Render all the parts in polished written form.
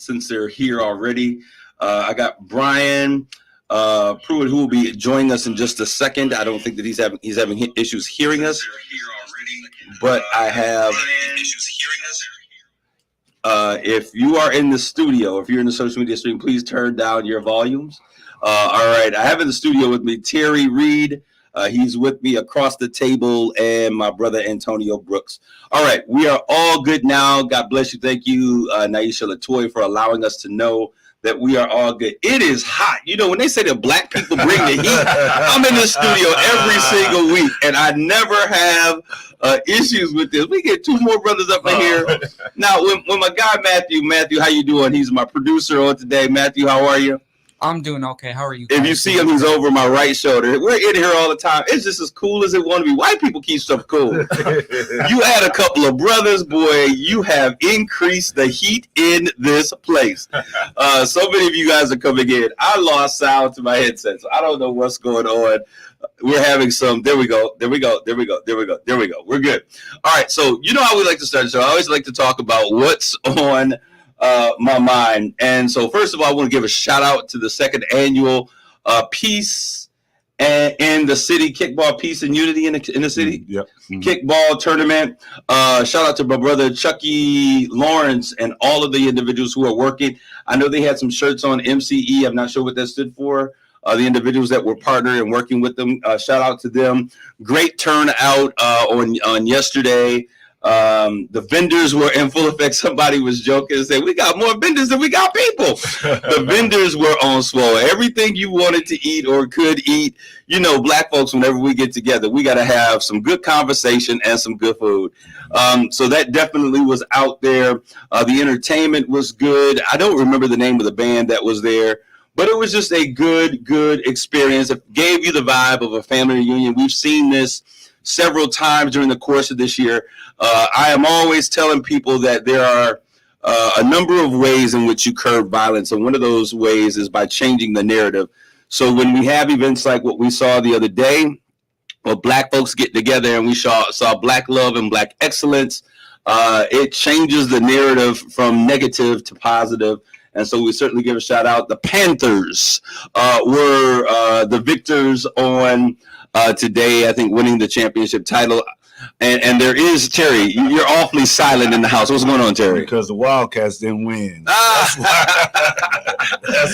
Since they're here already, I got Brian Pruitt, who will be joining us in just a second. I don't think that he's having issues hearing us, but I have. If you are in the studio, if you're in the social media stream, please turn down your volumes. All right, I have in the studio with me Terry Reed. He's with me across the table, and my brother Antonio Brooks. All right, we are all good now. God bless you. Thank you, Naisha Latoy, for allowing us to know that we are all good. It is hot. You know, when they say that black people bring the heat, I'm in the studio every single week, and I never have issues with this. We get two more brothers up in here. Now, when my guy Matthew, how you doing? He's my producer on today. Matthew, how are you? I'm doing okay. How are you guys? If you see him, he's over my right shoulder. We're in here all the time. It's just as cool as it want to be. White people keep stuff cool. You had a couple of brothers, boy. You have increased the heat in this place. So many of you guys are coming in. I lost sound to my headset, so I don't know what's going on. We're having some. There we go. We're good. All right. So you know how we like to start the show. I always like to talk about what's on my mind. And so first of all, I want to give a shout out to the second annual Peace in the City Kickball Peace and Unity in the City Kickball Tournament. Shout out to my brother Chucky Lawrence and all of the individuals who are working. I know they had some shirts on MCE. I'm not sure what that stood for. The individuals that were partnering and working with them, shout out to them. Great turnout on yesterday. The vendors were in full effect. Somebody was joking and said, we got more vendors than we got people. The vendors were on swole. Everything you wanted to eat or could eat. You know, black folks, whenever we get together, we got to have some good conversation and some good food. So that definitely was out there. The entertainment was good. I don't remember the name of the band that was there, But it was just a good experience. It gave you the vibe of a family reunion. We've seen this several times during the course of this year. I am always telling people that there are a number of ways in which you curb violence, and one of those ways is by changing the narrative. So when we have events like what we saw the other day, well, Black folks get together and we saw Black love and Black excellence, it changes the narrative from negative to positive. And so we certainly give a shout out. The Panthers were the victors on today, I think, winning the championship title. And there is, Terry, you're awfully silent in the house. What's going on, Terry? Because the Wildcats didn't win. That's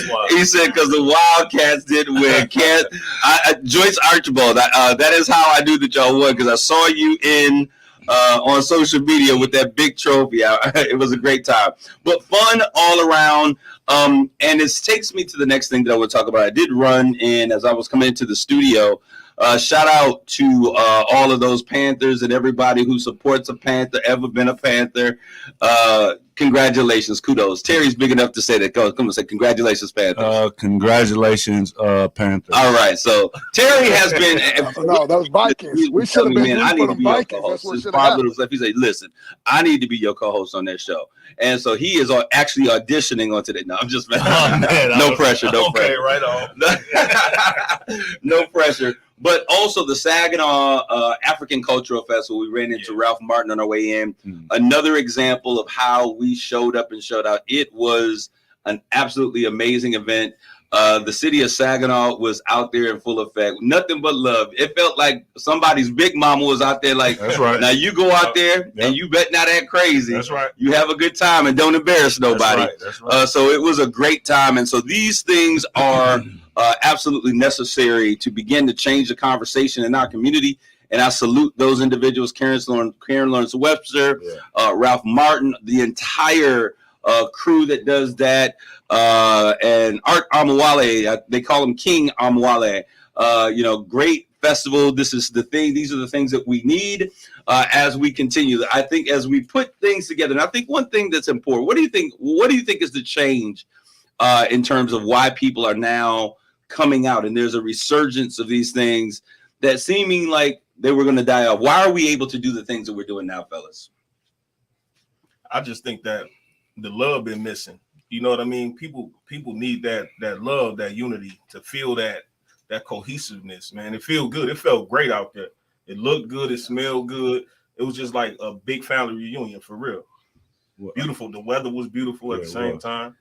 why. He said because the Wildcats didn't win. Joyce Archibald, that is how I knew that y'all won, because I saw you on social media with that big trophy. It was a great time, but fun all around. And this takes me to the next thing that I want to talk about. I did run in as I was coming into the studio. Shout out to all of those Panthers and everybody who supports a Panther, ever been a Panther. Congratulations, kudos. Terry's big enough to say that. Come and say congratulations, Panthers. Congratulations, Panthers. All right, so Terry has been. No, those Vikings. We should have been rooting for the Vikings. That's what should have happened. He said, "Listen, I need to be your co-host on that show," and so he is actually auditioning on today. No, I'm just no pressure. No pressure. Right on. No pressure. But also the Saginaw African Cultural Festival, we ran into Ralph Martin on our way in. Another example of how we showed up and showed out. It was an absolutely amazing event. The city of Saginaw was out there in full effect. Nothing but love. It felt like somebody's big mama was out there like, that's right. Now you go out there and you bet not act crazy. That's right. You have a good time and don't embarrass nobody. That's right. So it was a great time. And so these things are absolutely necessary to begin to change the conversation in our community. And I salute those individuals, Karen Lawrence Webster, Ralph Martin, the entire crew that does that, and Art Amawale. They call him King Amawale. Great festival. This is the thing. These are the things that we need as we continue. I think as we put things together, and I think one thing that's important. What do you think? What do you think is the change in terms of why people are now coming out, and there's a resurgence of these things that seeming like they were going to die off? Why are we able to do the things that we're doing now, fellas? I just think that the love been missing. You know what I mean? People need that love, that unity, to feel that cohesiveness, man. It feel good. It felt great out there. It looked good. It smelled good. It was just like a big family reunion for real. Beautiful. The weather was beautiful at the same time.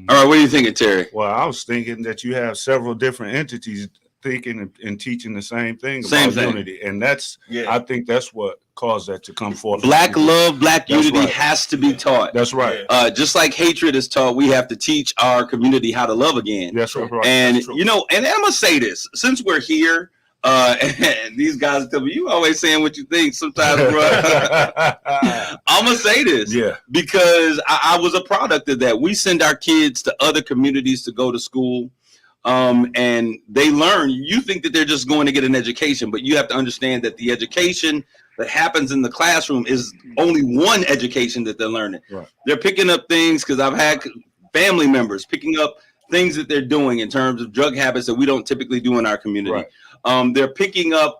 All right, what are you thinking, Terry? Well, I was thinking that you have several different entities thinking and teaching the same thing about unity, and I think that's what caused that to come forth. Black love, Black unity has to be taught. That's right. Just like hatred is taught, we have to teach our community how to love again. That's right. And and I'm gonna say this, since we're here, and these guys tell me you always saying what you think sometimes, bro. I'm gonna say this, because I was a product of that. We send our kids to other communities to go to school. And they learn. You think that they're just going to get an education, but you have to understand that the education that happens in the classroom is only one education that they're learning. Right. They're picking up things, because I've had family members picking up things that they're doing in terms of drug habits that we don't typically do in our community. Right. They're picking up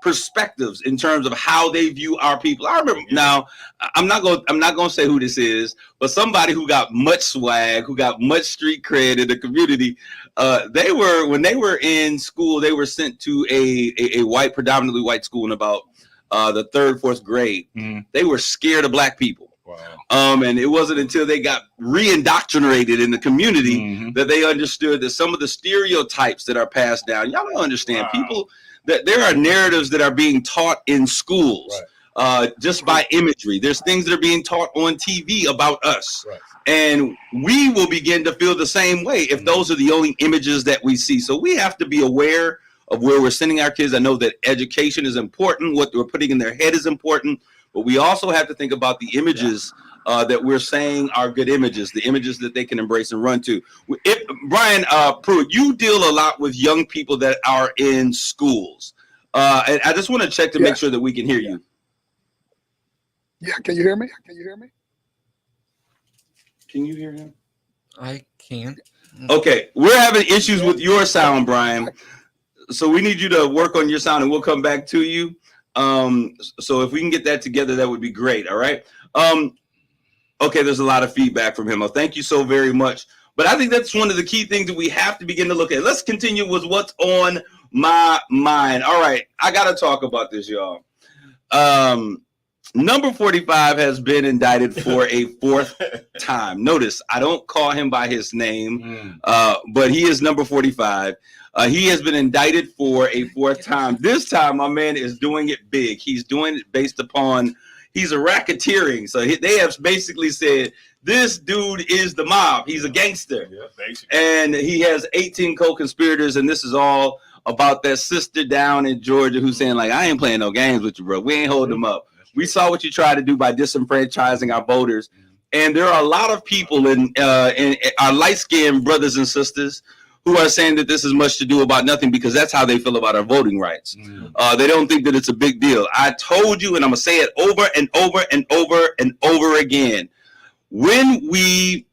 perspectives in terms of how they view our people. I remember now. I'm not going to say who this is, but somebody who got much swag, who got much street cred in the community. When they were in school, they were sent to a predominantly white school in about the 3rd, 4th grade. They were scared of Black people. Wow. And it wasn't until they got re-indoctrinated in the community that they understood that some of the stereotypes that are passed down. Y'all don't understand. People, that there are narratives that are being taught in schools just by imagery. There's things that are being taught on TV about us. Right. And we will begin to feel the same way if those are the only images that we see. So we have to be aware of where we're sending our kids. I know that education is important. What we're putting in their head is important. But we also have to think about the images that we're saying are good images, the images that they can embrace and run to. Brian Pruitt, you deal a lot with young people that are in schools. And I just want to check to make sure that we can hear you. Yeah, can you hear me? Can you hear me? Can you hear him? I can. Okay, we're having issues with your sound, Brian. So we need you to work on your sound, and we'll come back to you. So if we can get that together, that would be great. All right. Okay, there's a lot of feedback from him. Oh, thank you so very much. But I think that's one of the key things that we have to begin to look at. Let's continue with what's on my mind. All right, I got to talk about this, y'all. Number 45 has been indicted for a fourth time. Notice, I don't call him by his name, but he is number 45. He has been indicted for a fourth time. This time, my man is doing it big. He's doing it based upon, he's a racketeering. So they have basically said, this dude is the mob. He's a gangster. Yeah, basically. And he has 18 co-conspirators, and this is all about that sister down in Georgia who's saying, like, I ain't playing no games with you, bro. We ain't holding them up. We saw what you tried to do by disenfranchising our voters. And there are a lot of people in our light-skinned brothers and sisters who are saying that this is much to do about nothing because that's how they feel about our voting rights. They don't think that it's a big deal. I told you, and I'm going to say it over and over and over and over again. When we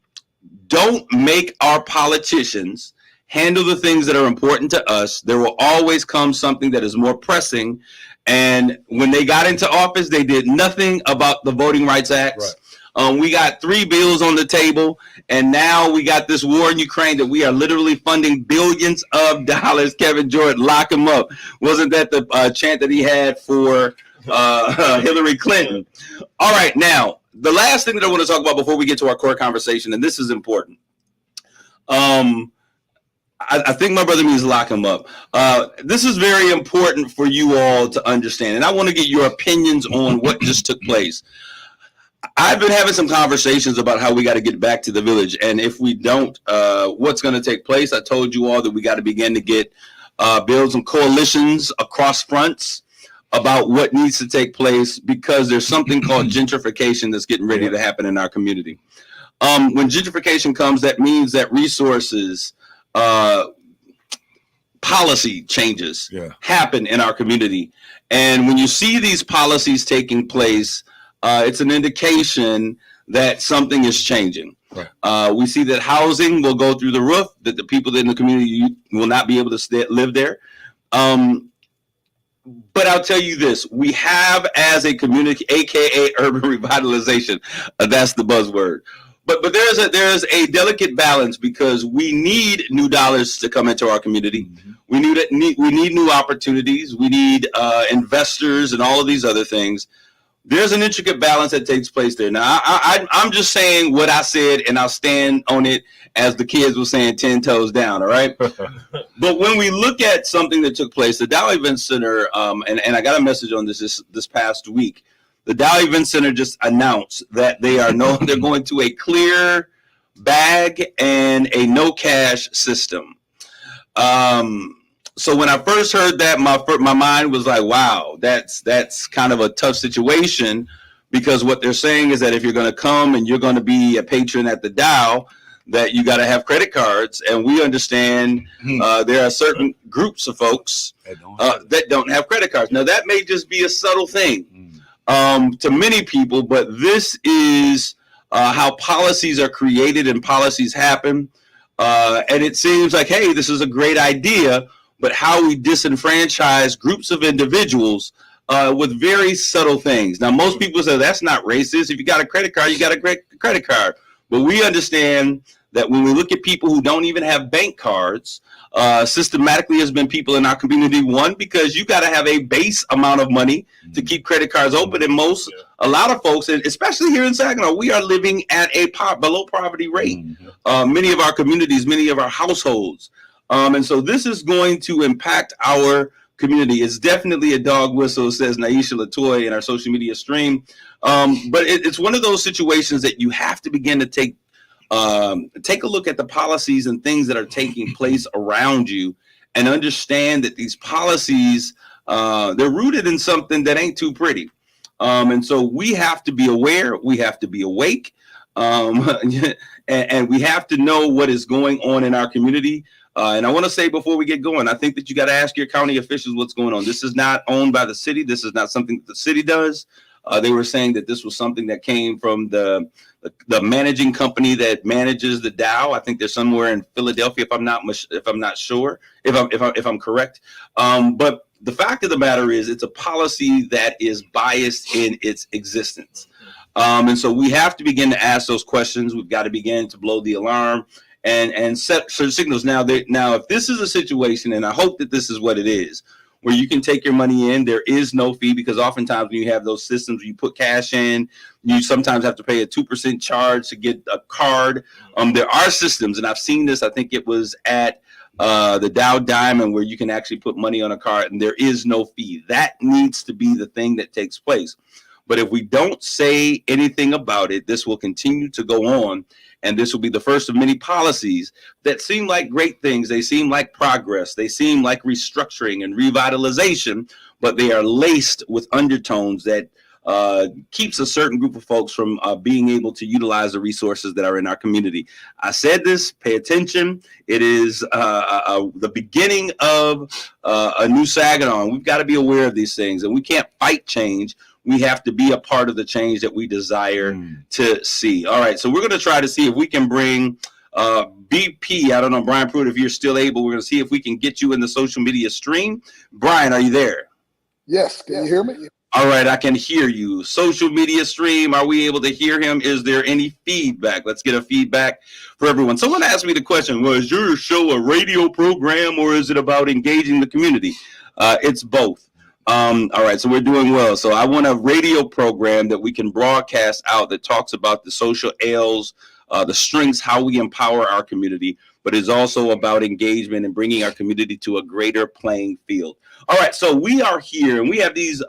don't make our politicians handle the things that are important to us, there will always come something that is more pressing. And when they got into office, they did nothing about the Voting Rights Acts. Right. We got 3 bills on the table, and now we got this war in Ukraine that we are literally funding billions of dollars. Kevin Jordan, lock him up. Wasn't that the chant that he had for Hillary Clinton? All right, now, the last thing that I want to talk about before we get to our core conversation, and this is important. I think my brother means lock him up. This is very important for you all to understand, and I want to get your opinions on what just took place. I've been having some conversations about how we got to get back to the village, and if we don't, what's going to take place? I told you all that we got to begin to build some coalitions across fronts about what needs to take place because there's something called gentrification that's getting ready to happen in our community. When gentrification comes, that means that resources, policy changes happen in our community. And when you see these policies taking place, it's an indication that something is changing. Right. We see that housing will go through the roof, that the people in the community will not be able to live there. But I'll tell you this, we have as a community, AKA urban revitalization, that's the buzzword. But there's a delicate balance because we need new dollars to come into our community. Mm-hmm. We need new opportunities. We need investors and all of these other things. There's an intricate balance that takes place there. Now, I'm just saying what I said, and I'll stand on it as the kids were saying 10 toes down, all right? But when we look at something that took place, the Dow Event Center, and I got a message on this past week, the Dow Event Center just announced that they're going to a clear bag and a no cash system. So when I first heard that, my mind was like, wow, that's kind of a tough situation because what they're saying is that if you're going to come and you're going to be a patron at the Dow, that you got to have credit cards. And we understand there are certain groups of folks that don't have credit cards. Now, that may just be a subtle thing to many people, but this is how policies are created and policies happen. And it seems like, hey, this is a great idea, but how we disenfranchise groups of individuals with very subtle things. Now, most people say that's not racist. If you got a credit card, you got a credit card. But we understand that when we look at people who don't even have bank cards, systematically has been people in our community, one, because you got to have a base amount of money to keep credit cards open. And a lot of folks, and especially here in Saginaw, we are living at a below poverty rate. Many of our communities, many of our households. And so this is going to impact our community. It's definitely a dog whistle, says Naisha Latoy in our social media stream. But it's one of those situations that you have to begin to take a look at the policies and things that are taking place around you and understand that these policies, they're rooted in something that ain't too pretty. And so we have to be aware, we have to be awake, and we have to know what is going on in our community. And I want to say before we get going, I think that you got to ask your county officials what's going on. This is not owned by the city. This is not something that the city does. They were saying that this was something that came from the managing company that manages the Dow. I think they're somewhere in Philadelphia, if I'm not sure, if I'm correct. But the fact of the matter is, it's a policy that is biased in its existence. And so we have to begin to ask those questions. We've got to begin to blow the alarm and set signals. Now, if this is a situation, and I hope that this is what it is, where you can take your money in, there is no fee, because oftentimes when you have those systems, you put cash in, you sometimes have to pay a 2% charge to get a card. There are systems, and I've seen this. I think it was at the Dow Diamond, where you can actually put money on a card and there is no fee. That needs to be the thing that takes place. But if we don't say anything about it, this will continue to go on. And this will be the first of many policies that seem like great things. They seem like progress. They seem like restructuring and revitalization, but they are laced with undertones that keeps a certain group of folks from being able to utilize the resources that are in our community. I said this, pay attention. It is the beginning of a new Saginaw. We've got to be aware of these things, and we can't fight change. We have to be a part of the change that we desire to see. All right, so we're going to try to see if we can bring BP. I don't know, Brian Pruitt, if you're still able. We're going to see if we can get you in the social media stream. Brian, are you there? Yes, can you hear me? All right, I can hear you. Social media stream, are we able to hear him? Is there any feedback? Let's get a feedback for everyone. Someone asked me the question, well, is your show a radio program or is it about engaging the community? It's both. All right, so we're doing well. So I want a radio program that we can broadcast out that talks about the social ails, the strengths, how we empower our community, but it's also about engagement and bringing our community to a greater playing field. All right, so we are here, and we have these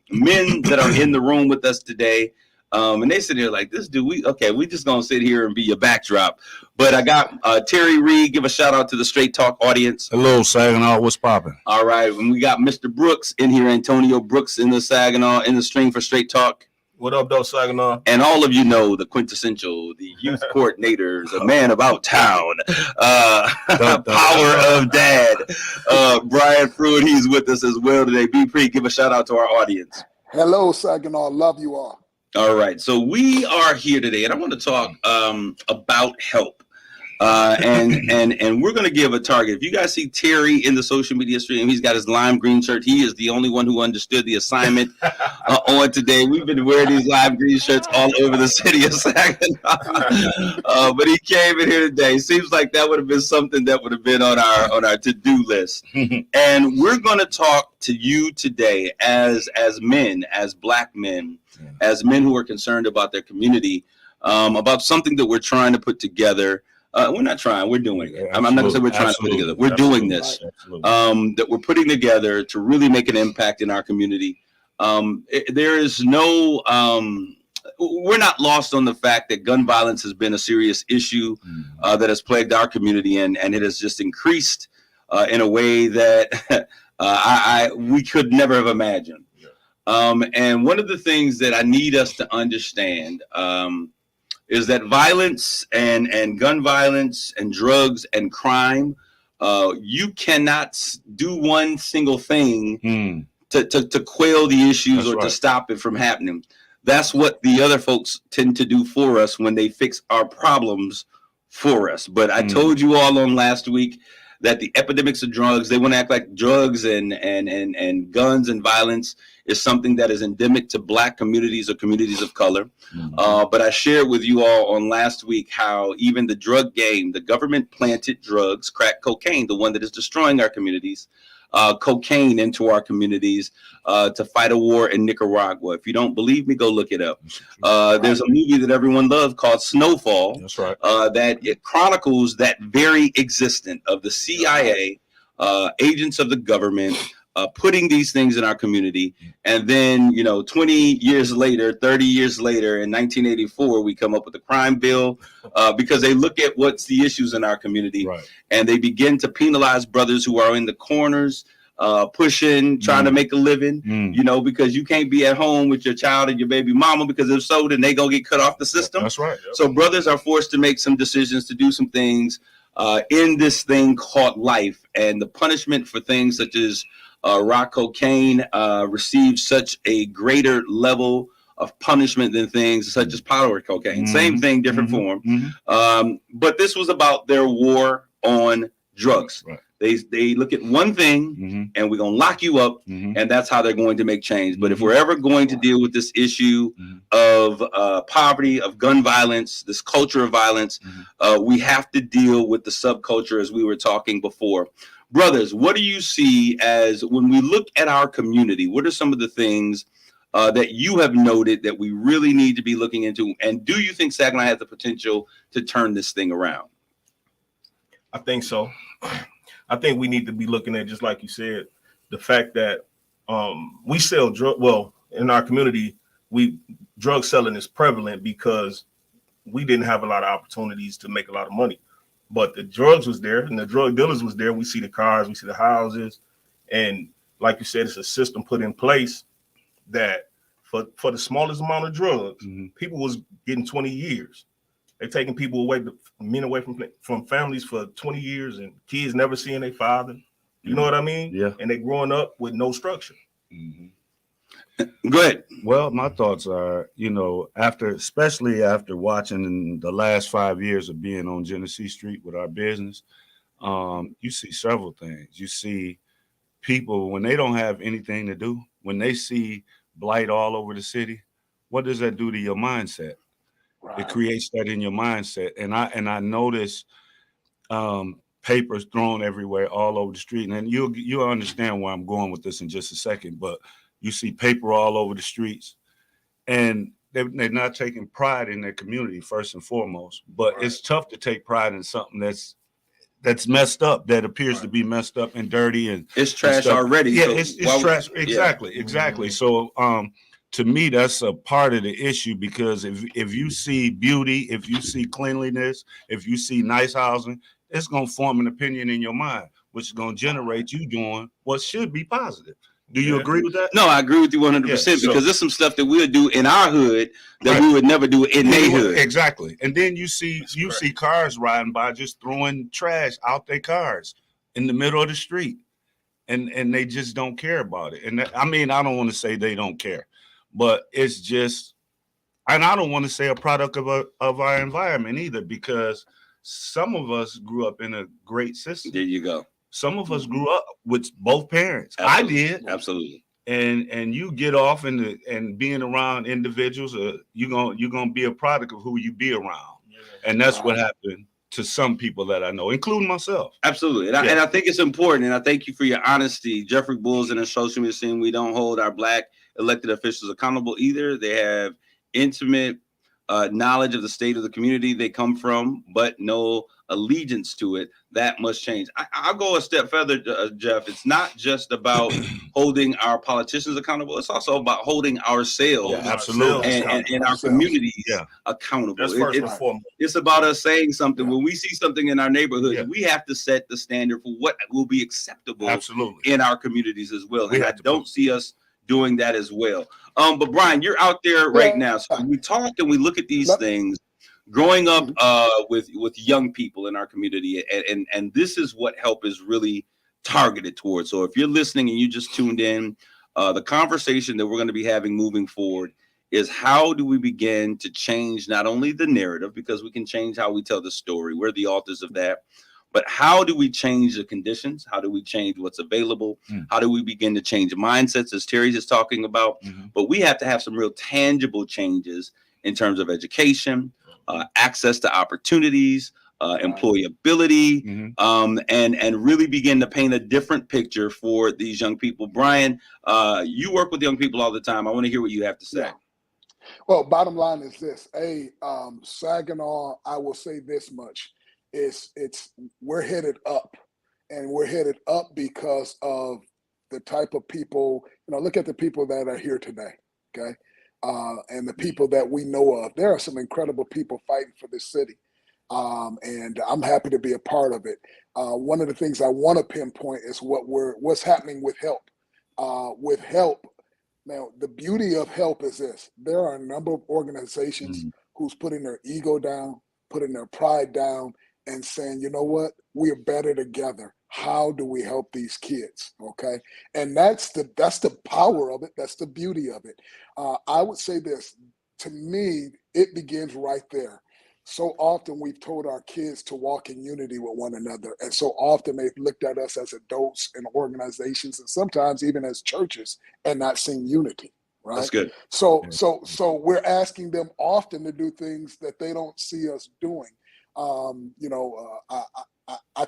men that are in the room with us today, and they sit here like, this dude, we just gonna sit here and be your backdrop. But I got Terry Reed, give a shout out to the Straight Talk audience. Hello, Saginaw, what's popping? All right, and we got Mr. Brooks in here, Antonio Brooks in the Saginaw, in the stream for Straight Talk. What up, though, Saginaw? And all of you know the quintessential, the youth coordinators, a man about town, power of dad. Brian Pruitt, he's with us as well today. B. Pre, give a shout out to our audience. Hello, Saginaw. Love you all. All right, so we are here today, and I want to talk about help. And we're going to give a target. If you guys see Terry in the social media stream, he's got his lime green shirt. He is the only one who understood the assignment on today. We've been wearing these lime green shirts all over the city of Saginaw, but he came in here today. Seems like that would have been something that would have been on our to-do list. And we're going to talk to you today as men, as Black men, as men who are concerned about their community, about something that we're trying to put together. We're not trying, we're doing it. I'm not going to say we're trying to put it together. We're doing this, that we're putting together to really make an impact in our community. There is no, we're not lost on the fact that gun violence has been a serious issue that has plagued our community, and it has just increased in a way that we could never have imagined. And one of the things that I need us to understand is that violence and gun violence and drugs and crime, you cannot do one single thing to quell the issues. That's or right. To stop it from happening. That's what the other folks tend to do for us when they fix our problems for us. But I told you all on last week that the epidemics of drugs, they want to act like drugs and guns and violence is something that is endemic to Black communities or communities of color. But I shared with you all on last week how even the drug game, the government planted drugs, crack cocaine, the one that is destroying our communities, cocaine into our communities to fight a war in Nicaragua. If you don't believe me, go look it up. There's a movie that everyone loves called Snowfall. That's right. That it chronicles that very existence of the CIA, agents of the government, putting these things in our community. And then, 20 years later, 30 years later, in 1984, we come up with the crime bill because they look at what's the issues in our community. Right. And they begin to penalize brothers who are in the corners, pushing, trying to make a living, because you can't be at home with your child and your baby mama, because if so, then they gonna get cut off the system. That's right. Yep. So brothers are forced to make some decisions, to do some things in this thing called life. And the punishment for things such as rock cocaine receives such a greater level of punishment than things such as powder cocaine. Same thing, different form. But this was about their war on drugs. Right. They look at one thing and we're going to lock you up, and that's how they're going to make change. But if we're ever going to deal with this issue of poverty, of gun violence, this culture of violence, we have to deal with the subculture, as we were talking before. Brothers, what do you see as, when we look at our community, what are some of the things that you have noted that we really need to be looking into? And do you think Saginaw has the potential to turn this thing around? I think so. I think we need to be looking at, just like you said, the fact that we sell drug. Well, in our community, drug selling is prevalent because we didn't have a lot of opportunities to make a lot of money. But the drugs was there, and the drug dealers was there. We see the cars, we see the houses, and like you said, it's a system put in place that for the smallest amount of drugs, people was getting 20 years. They're taking people away, men away from families for 20 years, and kids never seeing their father. You know what I mean? Yeah. And they growing up with no structure. Go ahead. Well, my thoughts are, especially after watching in the last 5 years of being on Genesee Street with our business, you see several things. You see people, when they don't have anything to do, when they see blight all over the city, what does that do to your mindset? Right. It creates that in your mindset. And I notice papers thrown everywhere all over the street. And you'll understand where I'm going with this in just a second, but you see paper all over the streets, and they're not taking pride in their community, first and foremost. But It's tough to take pride in something that's messed up, that appears to be messed up and dirty, and it's trash already. Yeah, so it's trash. Exactly. So to me, that's a part of the issue, because if you see beauty, if you see cleanliness, if you see nice housing, it's going to form an opinion in your mind, which is going to generate you doing what should be positive. Do you agree with that? No, I agree with you 100%, because there's some stuff that we'll do in our hood that we would never do in their hood. Exactly. And then you see cars riding by just throwing trash out their cars in the middle of the street, and they just don't care about it. And I don't want to say they don't care, but it's just, and I don't want to say a product of our environment either, because some of us grew up in a great system. There you go. Some of us grew up with both parents. Absolutely. I did. Absolutely. And you get off and being around individuals, you're gonna be a product of who you be around. Yeah. And that's what happened to some people that I know, including myself. Absolutely. And I think it's important, and I thank you for your honesty. Jeffrey Bulls and the social media scene, we don't hold our Black elected officials accountable either. They have intimate knowledge of the state of the community they come from, but no allegiance to it. That must change. I'll go a step further, Jeff. It's not just about holding our politicians accountable. It's also about holding ourselves, and our communities accountable. That's first and foremost. It's about us saying something. When we see something in our neighborhood, we have to set the standard for what will be acceptable in our communities as well. And I don't see us doing that as well. But Brian, you're out there right now. So we talk and we look at these things. Growing up with young people in our community, and this is what help is really targeted towards. So if you're listening and you just tuned in, the conversation that we're going to be having moving forward is, how do we begin to change not only the narrative, because we can change how we tell the story, we're the authors of that, but how do we change the conditions? How do we change what's available? How do we begin to change mindsets, as Terry's just talking about? But we have to have some real tangible changes in terms of education, access to opportunities, employability, and really begin to paint a different picture for these young people. Brian, you work with young people all the time. I want to hear what you have to say. Yeah. Well, bottom line is this. Saginaw, I will say this much. We're headed up, and we're headed up because of the type of people, look at the people that are here today. Okay. And the people that we know of. There are some incredible people fighting for this city. And I'm happy to be a part of it. One of the things I want to pinpoint is what's happening with help. With help, now the beauty of help is this: there are a number of organizations who's putting their ego down, putting their pride down, and saying, you know what, we are better together. how do we help these kids? Okay. And that's the power of it. That's the beauty of it. I would say this, to me, it begins right there. So often we've told our kids to walk in unity with one another. And so often they've looked at us as adults and organizations and sometimes even as churches and not seen unity. Right. That's good. So we're asking them often to do things that they don't see us doing. I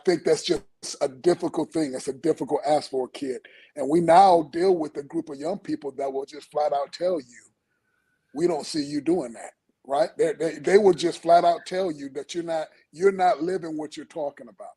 think that's just a difficult thing. It's a difficult ask for a kid. And we now deal with a group of young people that will just flat out tell you, we don't see you doing that, right? They will just flat out tell you that you're not living what you're talking about.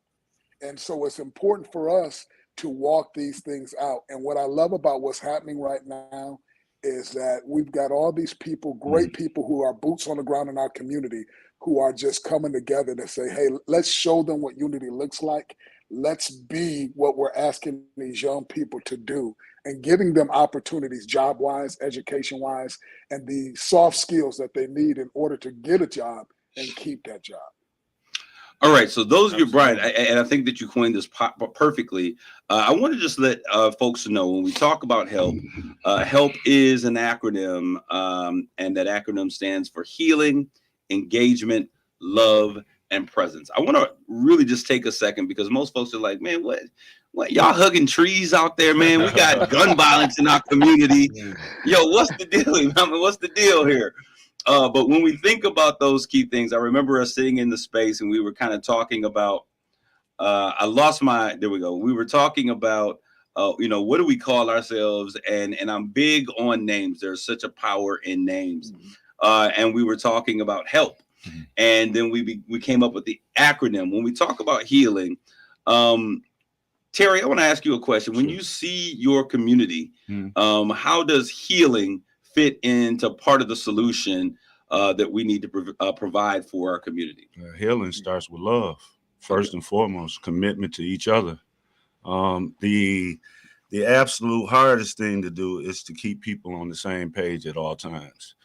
And so it's important for us to walk these things out. And what I love about what's happening right now is that we've got all these people, great people who are boots on the ground in our community, who are just coming together to say, hey, let's show them what unity looks like. Let's be what we're asking these young people to do and giving them opportunities, job-wise, education-wise, and the soft skills that they need in order to get a job and keep that job. All right, so those of you, Brian, and I think that you coined this perfectly. I want to just let folks know when we talk about HELP, HELP is an acronym, and that acronym stands for Healing, Engagement, Love, and Presence. I want to really just take a second because most folks are like, man, what y'all hugging trees out there, man? We got gun violence in our community. Yo, what's the deal? I mean, what's the deal here? But when we think about those key things, I remember us sitting in the space and we were kind of talking about, there we go. We were talking about, what do we call ourselves? And I'm big on names. There's such a power in names. And we were talking about help. And then we came up with the acronym. When we talk about healing, Terry, I want to ask you a question. When you see your community, how does healing fit into part of the solution that we need to provide for our community? Healing starts with love, first and foremost, commitment to each other. The absolute hardest thing to do is to keep people on the same page at all times.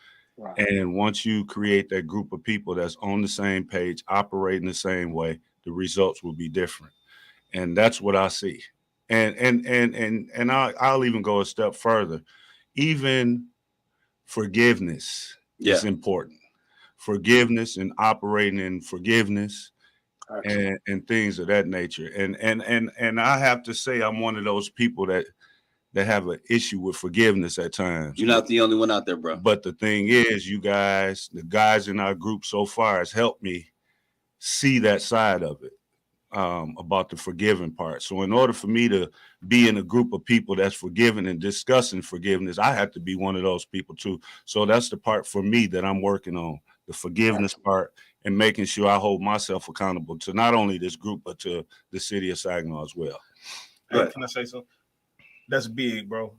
Right. And once you create that group of people that's on the same page, operating the same way, the results will be different. And that's what I see. And I'll even go a step further. Even forgiveness is important. Forgiveness and operating in forgiveness and things of that nature. And I have to say I'm one of those people that have an issue with forgiveness at times. You're not the only one out there, bro. But the thing is, the guys in our group so far has helped me see that side of it, about the forgiving part. So in order for me to be in a group of people that's forgiving and discussing forgiveness, I have to be one of those people too. So that's the part for me that I'm working on, the forgiveness part, and making sure I hold myself accountable to not only this group, but to the city of Saginaw as well. Hey, can I say something? That's big, bro.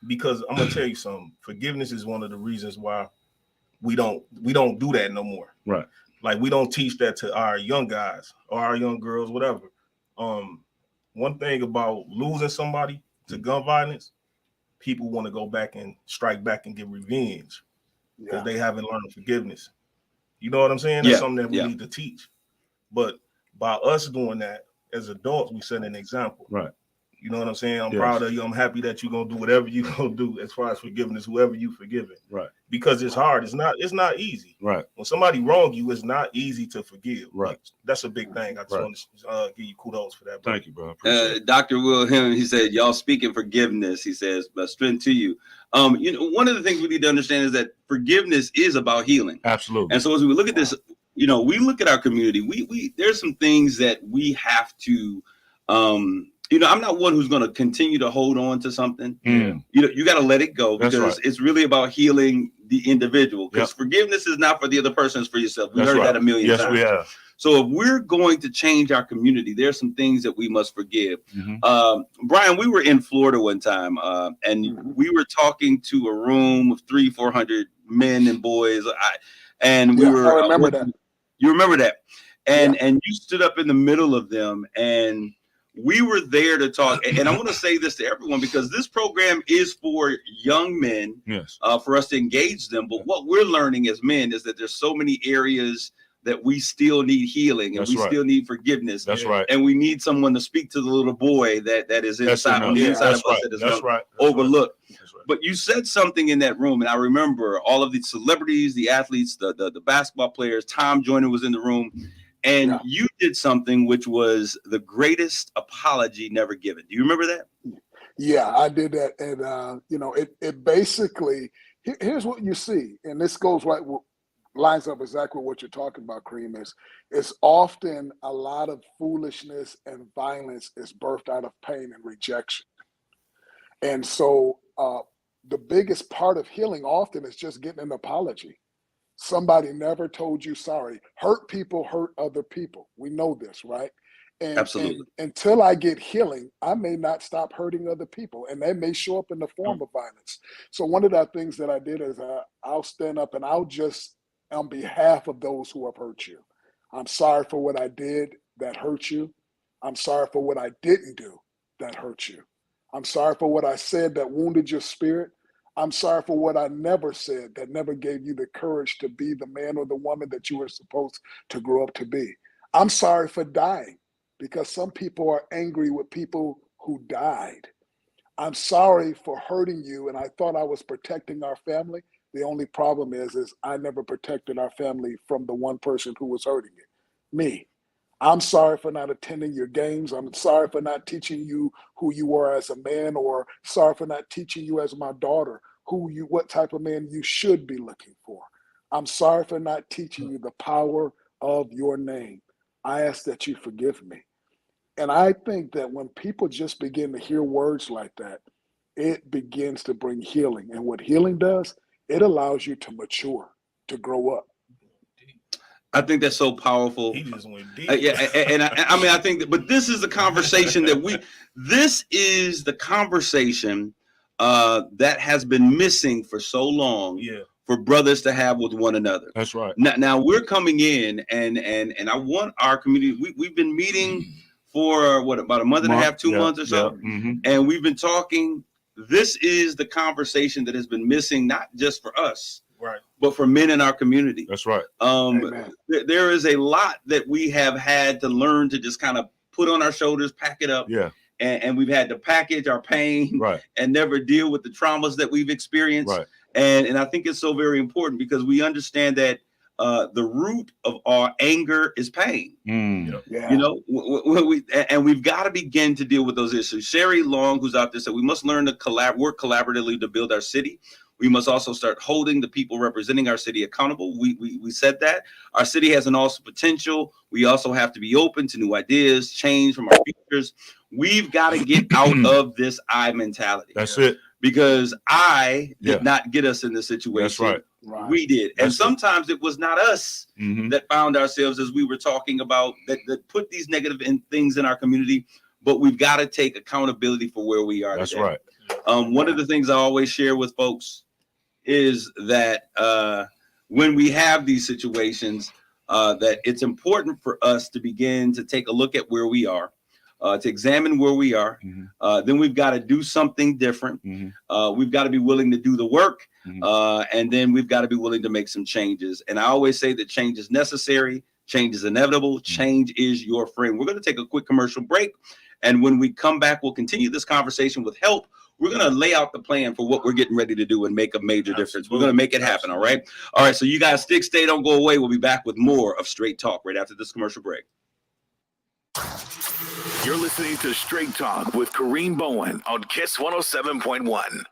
Because I'm gonna tell you something. Forgiveness is one of the reasons why we don't do that no more. Right. Like we don't teach that to our young guys or our young girls, whatever. One thing about losing somebody to gun violence, people want to go back and strike back and get revenge because they haven't learned forgiveness. You know what I'm saying? That's something that we need to teach. But by us doing that as adults, we set an example. Right. You know what I'm saying? I'm proud of you. I'm happy that you're gonna do whatever you're gonna do as far as forgiveness, whoever you forgiving. Right. Because it's hard. It's not easy. Right. When somebody wrong you, it's not easy to forgive. Right. Like, that's a big thing. I just want to give you kudos for that, bro. Thank you, bro. Dr. Wilhelm, he said, y'all speaking forgiveness, he says, but strength to you. One of the things we need to understand is that forgiveness is about healing. Absolutely. And so as we look at this, we look at our community, we there's some things that we have to I'm not one who's going to continue to hold on to something. You got to let it go because it's really about healing the individual. Because forgiveness is not for the other person, it's for yourself. We heard that a million times. Yes, we have. So if we're going to change our community, there's some things that we must forgive. Brian, we were in Florida one time, and we were talking to a room of 300-400 men and boys, and we were. I remember that. You remember that, and you stood up in the middle of them, and we were there to talk. And I want to say this to everyone because this program is for young men, for us to engage them. But what we're learning as men is that there's so many areas that we still need healing and That's we right. still need forgiveness. That's right. And we need someone to speak to the little boy that is inside on the inside of us that is overlooked. That's right. But you said something in that room, and I remember all of the celebrities, the athletes, the basketball players. Tom Joyner was in the room, and you did something which was the greatest apology never given. Do you remember that? Yeah, I did that, and it basically here's what you see, and this goes right lines up exactly what you're talking about, Kareem. It's often a lot of foolishness and violence is birthed out of pain and rejection, and so the biggest part of healing often is just getting an apology. Somebody never told you sorry. Hurt people hurt other people. We know this, right? Absolutely. And until I get healing, I may not stop hurting other people, and they may show up in the form of violence. So one of the things that I did is I'll stand up and I'll just, on behalf of those who have hurt you, I'm sorry for what I did that hurt you. I'm sorry for what I didn't do that hurt you. I'm sorry for what I said that wounded your spirit. I'm sorry for what I never said that never gave you the courage to be the man or the woman that you were supposed to grow up to be. I'm sorry for dying, because some people are angry with people who died. I'm sorry for hurting you, and I thought I was protecting our family. The only problem is I never protected our family from the one person who was hurting it, me. I'm sorry for not attending your games. I'm sorry for not teaching you who you are as a man, or sorry for not teaching you as my daughter what type of man you should be looking for. I'm sorry for not teaching you the power of your name. I ask that you forgive me. And I think that when people just begin to hear words like that, it begins to bring healing. And what healing does, it allows you to mature, to grow up. I think that's so powerful. He just went deep. I think that, but this is the conversation this is the conversation that has been missing for so long for brothers to have with one another. That's right. Now we're coming in and I want our community, we've been meeting for about a month and a half, 2 months or so. Mm-hmm. And we've been talking. This is the conversation that has been missing, not just for us, right, but for men in our community. That's right. There is a lot that we have had to learn to just kind of put on our shoulders, pack it up. Yeah. And we've had to package our pain and never deal with the traumas that we've experienced. Right. And I think it's so very important because we understand that the root of our anger is pain. Yeah. You know, we've got to begin to deal with those issues. Sherry Long, who's out there, said we must learn to work collaboratively to build our city. We must also start holding the people representing our city accountable. We said that our city has an awesome potential. We also have to be open to new ideas, change from our futures. We've got to get out of this I mentality. That's it. Because I did not get us in this situation. That's right. We did. And sometimes it was not us that found ourselves, as we were talking about, that put these negative things in our community. But we've got to take accountability for where we are. That's today. right. One of the things I always share with folks is that when we have these situations, that it's important for us to begin to take a look at where we are. To examine where we are, then we've got to do something different. We've got to be willing to do the work, and then we've got to be willing to make some changes. And I always say that change is necessary, change is inevitable, change is your friend. We're going to take a quick commercial break, and when we come back, we'll continue this conversation with help. We're going to lay out the plan for what we're getting ready to do and make a major difference. We're going to make it happen, all right? All right, so you guys stay, don't go away. We'll be back with more of Straight Talk right after this commercial break. You're listening to Straight Talk with Kareem Bowen on Kiss 107.1.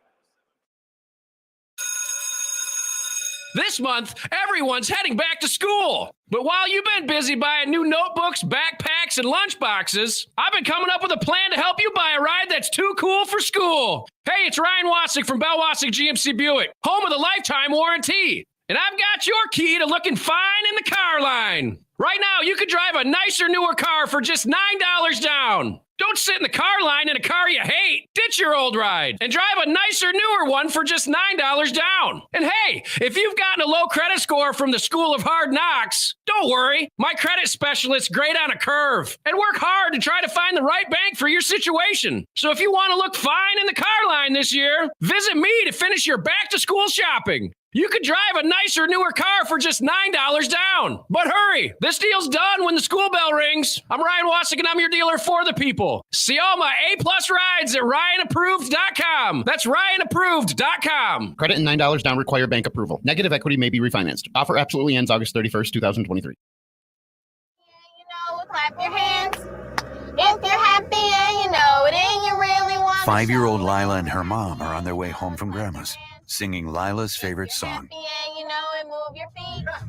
This month, everyone's heading back to school. But while you've been busy buying new notebooks, backpacks, and lunchboxes, I've been coming up with a plan to help you buy a ride that's too cool for school. Hey, it's Ryan Wassick from Bell Wassick GMC Buick, home of the lifetime warranty. And I've got your key to looking fine in the car line. Right now, you could drive a nicer, newer car for just $9 down. Don't sit in the car line in a car you hate. Ditch your old ride and drive a nicer, newer one for just $9 down. And hey, if you've gotten a low credit score from the School of Hard Knocks, don't worry. My credit specialist grade on a curve and work hard to try to find the right bank for your situation. So if you want to look fine in the car line this year, visit me to finish your back-to-school shopping. you could drive a nicer, newer car for just $9 down. But hurry, this deal's done when the school bell rings. I'm Ryan Wassick, and I'm your dealer for the people. See all my A-plus rides at RyanApproved.com. That's RyanApproved.com. Credit and $9 down require bank approval. Negative equity may be refinanced. Offer absolutely ends August 31st, 2023. Clap your hands. If you're happy and you know it and you really want 5-year-old Lila and her mom are on their way home from Grandma's, singing Lila's favorite song.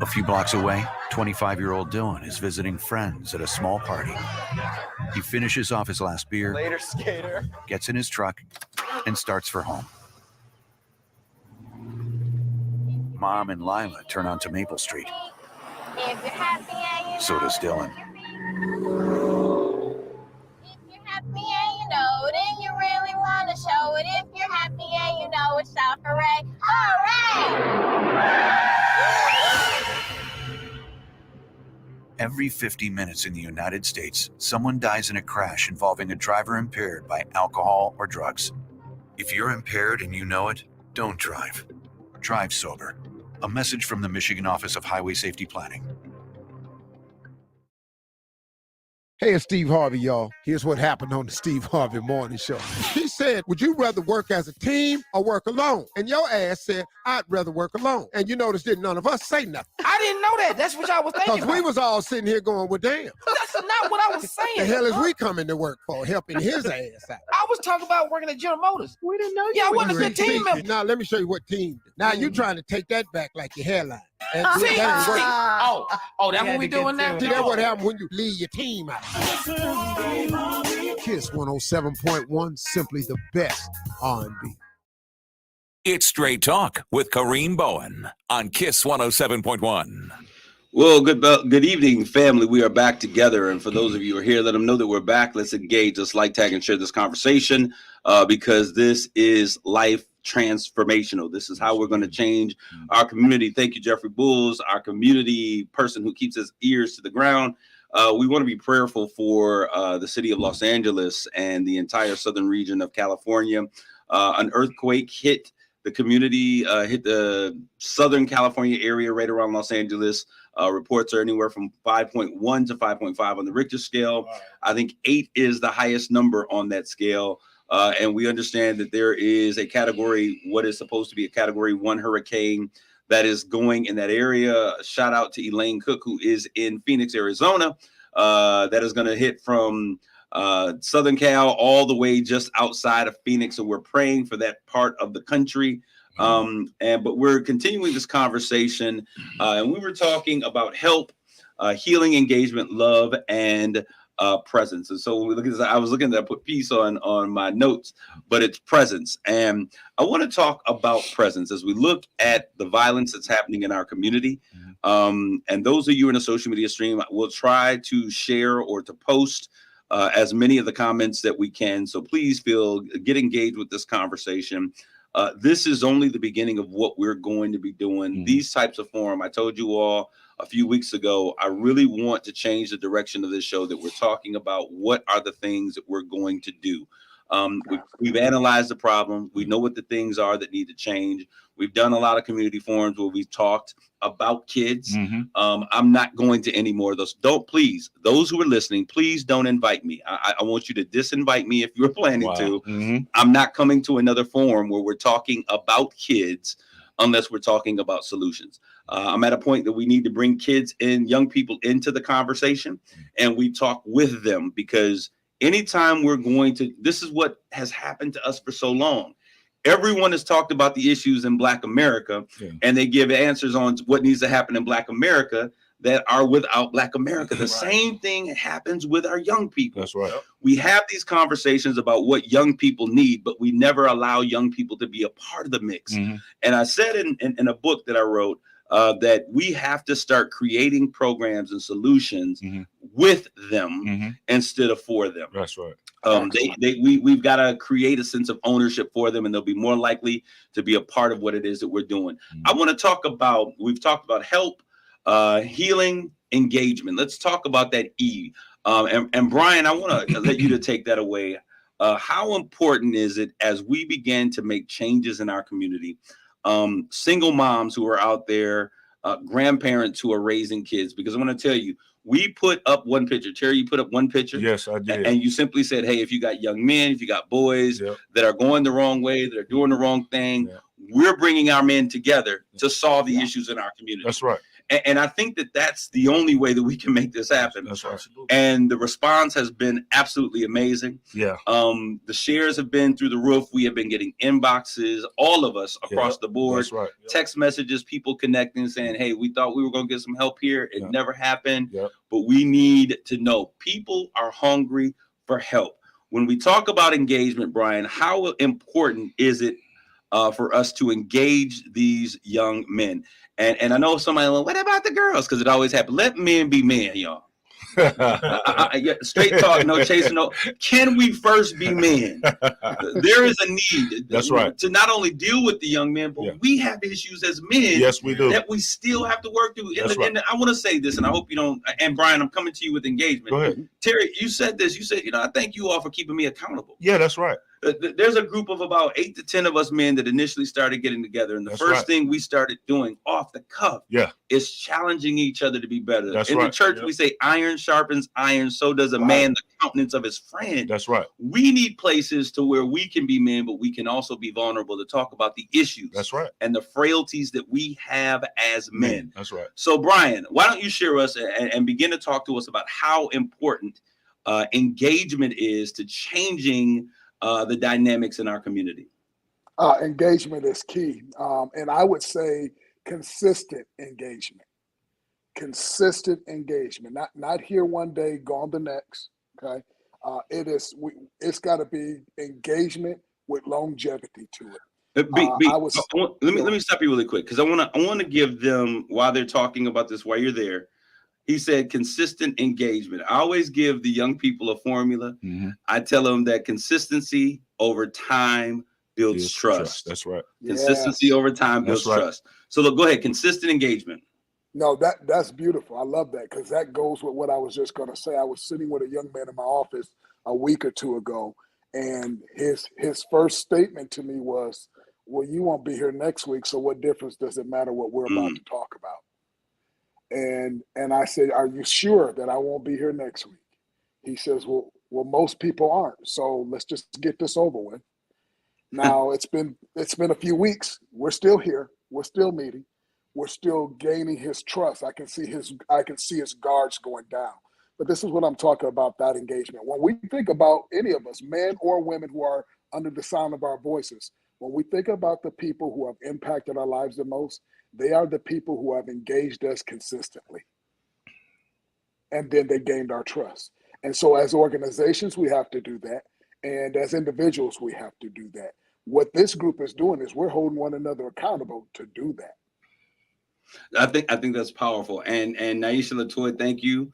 A few blocks away, 25-year-old Dylan is visiting friends at a small party. He finishes off his last beer, later, skater, gets in his truck, and starts for home. Mom and Lila turn onto Maple Street. If you're happy and you So does Dylan. If you're happy and you know it and you really want to show it. If you're happy and you know it, shout hooray, hooray! Every 50 minutes in the United States, someone dies in a crash involving a driver impaired by alcohol or drugs. If you're impaired and you know it, don't drive. Drive sober. A message from the Michigan Office of Highway Safety Planning. Hey, it's Steve Harvey, y'all. Here's what happened on the Steve Harvey Morning Show. He said, would you rather work as a team or work alone? And your ass said, I'd rather work alone. And you notice didn't none of us say nothing. I didn't know that. That's what I was thinking. Because we was all sitting here going, well, damn. That's not what I was saying. The hell is we coming to work for, helping his ass out? I was talking about working at General Motors. We didn't know you. Yeah, I wasn't a good team member. Now, let me show you what team did. Now, you trying to take that back like your hairline. And See, that ain't working. that's what we doing now? See, that's what happens when you leave your team out. Kiss 107.1, simply the best R&B. It's Straight Talk with Kareem Bowen on Kiss 107.1. Well, good evening, family. We are back together. And for those of you who are here, let them know that we're back. Let's engage. Let's like, tag, and share this conversation because this is life transformational. This is how we're going to change our community. Thank you, Jeffrey Bulls, our community person who keeps his ears to the ground. We want to be prayerful for the city of Los Angeles and the entire southern region of California. An earthquake hit the community, hit the Southern California area right around Los Angeles. Reports are anywhere from 5.1 to 5.5 on the Richter scale. Wow. I think 8 is the highest number on that scale. And we understand that there is a category, what is supposed to be a category 1 hurricane that is going in that area. Shout out to Elaine Cook, who is in Phoenix, Arizona. That is going to hit from Southern Cal all the way just outside of Phoenix. So we're praying for that part of the country. But we're continuing this conversation. And we were talking about help, healing, engagement, love, and presence. And so I was looking at put peace on my notes, but it's presence. And I want to talk about presence as we look at the violence that's happening in our community. And those of you in a social media stream, we'll try to share or to post as many of the comments that we can. So please get engaged with this conversation. This is only the beginning of what we're going to be doing. These types of forum. I told you all a few weeks ago, I really want to change the direction of this show, that we're talking about what are the things that we're going to do. We've analyzed the problem. We know what the things are that need to change. We've done a lot of community forums where we've talked about kids. I'm not going to any more of those. Those who are listening, please don't invite me. I want you to disinvite me if you're planning to. I'm not coming to another forum where we're talking about kids unless we're talking about solutions. I'm at a point that we need to bring kids and young people into the conversation, and we talk with them, because anytime this is what has happened to us for so long. Everyone has talked about the issues in Black America, and they give answers on what needs to happen in Black America that are without Black America. The same thing happens with our young people. That's right. We have these conversations about what young people need, but we never allow young people to be a part of the mix. And I said in a book that I wrote, that we have to start creating programs and solutions with them instead of for them. That's right. We've got to create a sense of ownership for them, and they'll be more likely to be a part of what it is that we're doing. I want to talk about, we've talked about help, healing, engagement. Let's talk about that E. And Brian, I want to let you to take that away. How important is it as we begin to make changes in our community? single moms who are out there, grandparents who are raising kids. Because I'm going to tell you, we put up one picture. Terry, you put up one picture. Yes, I did. And you simply said, hey, if you got young men, if you got boys that are going the wrong way, that are doing the wrong thing, we're bringing our men together to solve the issues in our community. That's right. And I think that that's the only way that we can make this happen. That's right. And the response has been absolutely amazing. Yeah. The shares have been through the roof. We have been getting inboxes, all of us across the board. That's right. Text messages, people connecting, saying, hey, we thought we were going to get some help here. It never happened. But we need to know people are hungry for help. When we talk about engagement, Brian, how important is it for us to engage these young men? And I know somebody, what about the girls? Because it always happens. Let men be men, y'all. Straight talk, no chasing. No. Can we first be men? There is a need. That's right. To not only deal with the young men, but we have issues as men. Yes, we do. That we still have to work through. That's right. And I want to say this, and I hope you don't. And Brian, I'm coming to you with engagement. Go ahead. Terry, you said this. You said, I thank you all for keeping me accountable. Yeah, that's right. There's a group of about 8 to 10 of us men that initially started getting together. And the first thing we started doing off the cuff is challenging each other to be better. That's In right. the church, we say iron sharpens iron, so does a man the countenance of his friend. That's right. We need places to where we can be men, but we can also be vulnerable to talk about the issues. That's right. And the frailties that we have as men. That's right. So, Brian, why don't you share us and begin to talk to us about how important engagement is to changing the dynamics in our community? Engagement is key. And I would say consistent engagement. Consistent engagement. Not here one day, gone the next. Okay. It's got to be engagement with longevity to it. Let me stop you really quick, because I want to give them, while they're talking about this, while you're there. He said consistent engagement. I always give the young people a formula. Mm-hmm. I tell them that consistency over time builds trust. That's right. Consistency over time builds trust. So look, go ahead. Consistent engagement. No, that's beautiful. I love that, because that goes with what I was just going to say. I was sitting with a young man in my office a week or two ago, and his first statement to me was, well, you won't be here next week, so what difference does it matter what we're about to talk about? And I said, are you sure that I won't be here next week? He says, well, most people aren't. So let's just get this over with. Now it's been a few weeks. We're still here. We're still meeting. We're still gaining his trust. I can see his guards going down. But this is what I'm talking about, that engagement. When we think about any of us, men or women who are under the sound of our voices, when we think about the people who have impacted our lives the most, they are the people who have engaged us consistently. And then they gained our trust. And so as organizations, we have to do that. And as individuals, we have to do that. What this group is doing is we're holding one another accountable to do that. I think that's powerful. And Naisha Latoya, thank you.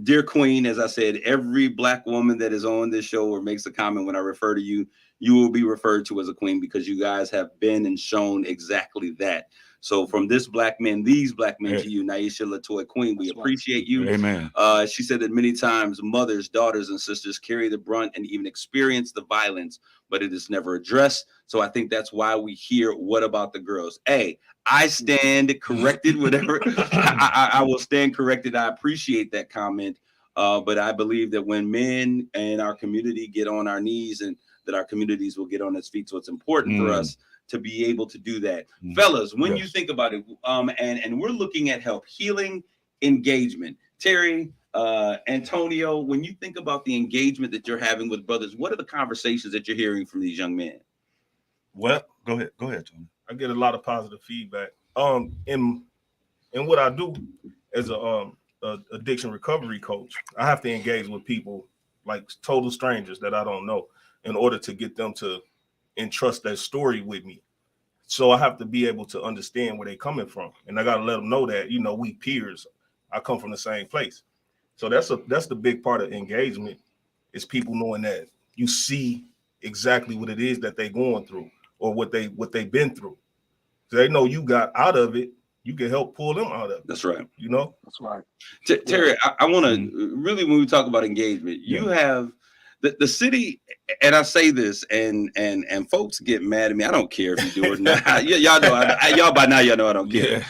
Dear Queen, as I said, every Black woman that is on this show or makes a comment when I refer to you, you will be referred to as a queen, because you guys have been and shown exactly that. So from these black men to you, Naisha Latoya Queen, we appreciate you. Amen. She said that many times mothers, daughters, and sisters carry the brunt and even experience the violence, but it is never addressed. So I think that's why we hear, what about the girls? Hey, I stand corrected, whatever. I will stand corrected. I appreciate that comment. But I believe that when men and our community get on our knees, and that our communities will get on its feet. So it's important for us to be able to do that. Fellas, when you think about it, and we're looking at help, healing, engagement. Terry, Antonio, when you think about the engagement that you're having with brothers, what are the conversations that you're hearing from these young men? Well, go ahead, Tony. I get a lot of positive feedback. In what I do as a addiction recovery coach, I have to engage with people like total strangers that I don't know in order to get them to entrust that story with me. So I have to be able to understand where they're coming from. And I got to let them know that, we peers, I come from the same place. So that's the big part of engagement, is people knowing that you see exactly what it is that they're going through, or what they've been through. So they know you got out of it. You can help pull them out of it. That's right. That's right. Terry, I want to really, when we talk about engagement, you have the city, and I say this, and folks get mad at me. I don't care if you do it or not. Y'all know, y'all by now y'all know I don't care.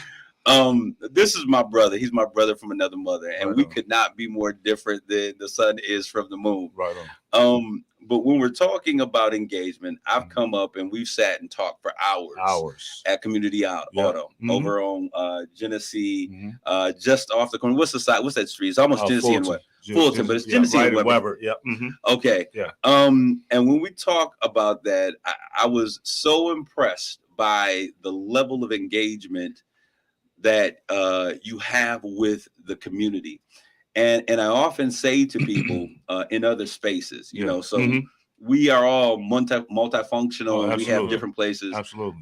This is my brother. He's my brother from another mother, and we could not be more different than the sun is from the moon. Right on. But when we're talking about engagement, I've come up and we've sat and talked for hours at Community Auto over on Genesee, just off the corner. What's the side? What's that street? It's almost Genesee and what? Fulton, but it's Genesee and Weber. Yeah. Okay. Yeah. And when we talk about that, I was so impressed by the level of engagement that you have with the community. And I often say to people in other spaces, you know, so we are all multifunctional, and we have different places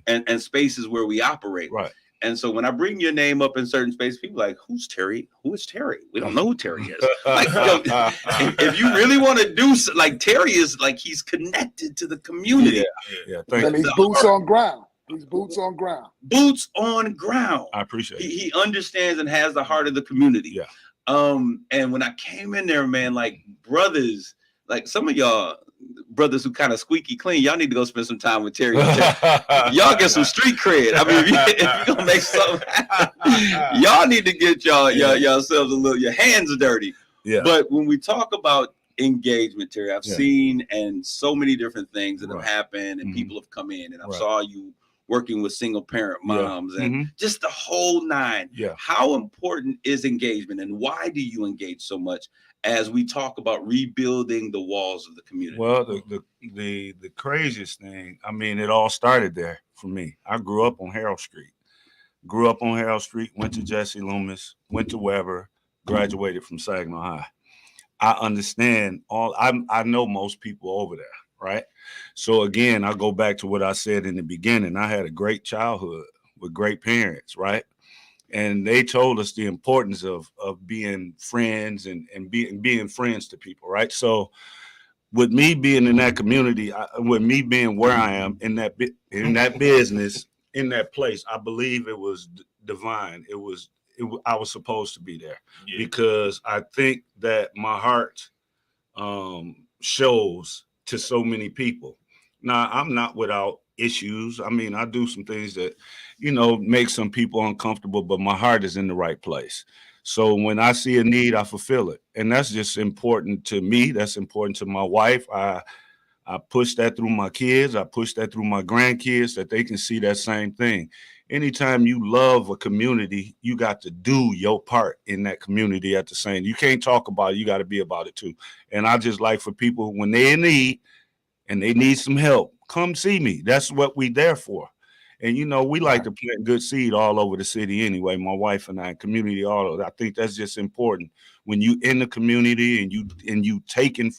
and spaces where we operate. Right. And so when I bring your name up in certain spaces, people are like, who's Terry? Who is Terry? We don't know who Terry is. Like, you know, if you really want to do like Terry is like, he's connected to the community. Yeah. And he's boots on ground. He's boots on ground. Boots on ground. I appreciate it. He understands and has the heart of the community. Yeah. And when I came in there, man, like brothers, like some of y'all brothers who kind of squeaky clean, y'all need to go spend some time with Terry. Y'all get some street cred. I mean, if you're gonna make something happen, y'all need to get yourselves your hands dirty. Yeah. But when we talk about engagement, Terry, I've seen and so many different things that have happened, and people have come in, and I saw you working with single parent moms and just the whole nine. Yeah. How important is engagement, and why do you engage so much as we talk about rebuilding the walls of the community? Well, the craziest thing, I mean, it all started there for me. I grew up on Harold Street. Went to Jesse Loomis, went to Weber, graduated from Saginaw High. I understand I know most people over there, right? So again, I go back to what I said in the beginning. I had a great childhood with great parents, right? And they told us the importance of being friends and being friends to people, right? So with me being in that community, with me being where I am in that business, in that place, I believe it was divine. I was supposed to be there because I think that my heart shows to so many people. Now, I'm not without issues. I mean, I do some things that, you know, make some people uncomfortable, but my heart is in the right place. So when I see a need, I fulfill it. And that's just important to me. That's important to my wife. I push that through my kids. I push that through my grandkids, that they can see that same thing. Anytime you love a community, you got to do your part in that community at the same. You can't talk about it. You got to be about it too. And I just like for people, when they're in need and they need some help, come see me. That's what we there for. And, you know, we like to plant good seed all over the city anyway, my wife and I, community auto. I think that's just important. When you in the community and you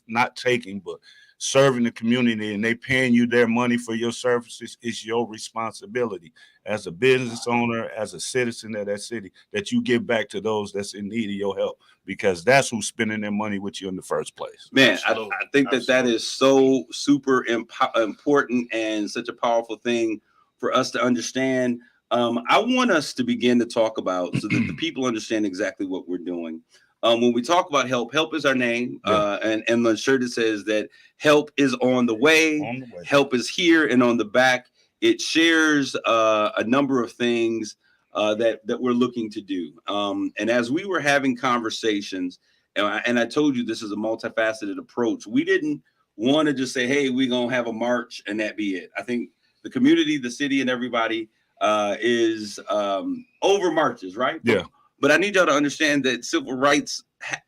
not taking, but serving the community, and they paying you their money for your services, it's your responsibility as a business owner, as a citizen of that city, that you give back to those that's in need of your help, because that's who's spending their money with you in the first place. Man, I think that is so super important and such a powerful thing for us to understand. I want us to begin to talk about, so that the people understand exactly what we're doing. When we talk about help is our name, and the shirt that says that help is on the way. Help is here and on the back. It shares a number of things that we're looking to do. And as we were having conversations, and I told you this is a multifaceted approach, we didn't want to just say, hey, we're going to have a march and that be it. I think the community, the city, and everybody is over marches, right? Yeah. But I need y'all to understand that civil rights,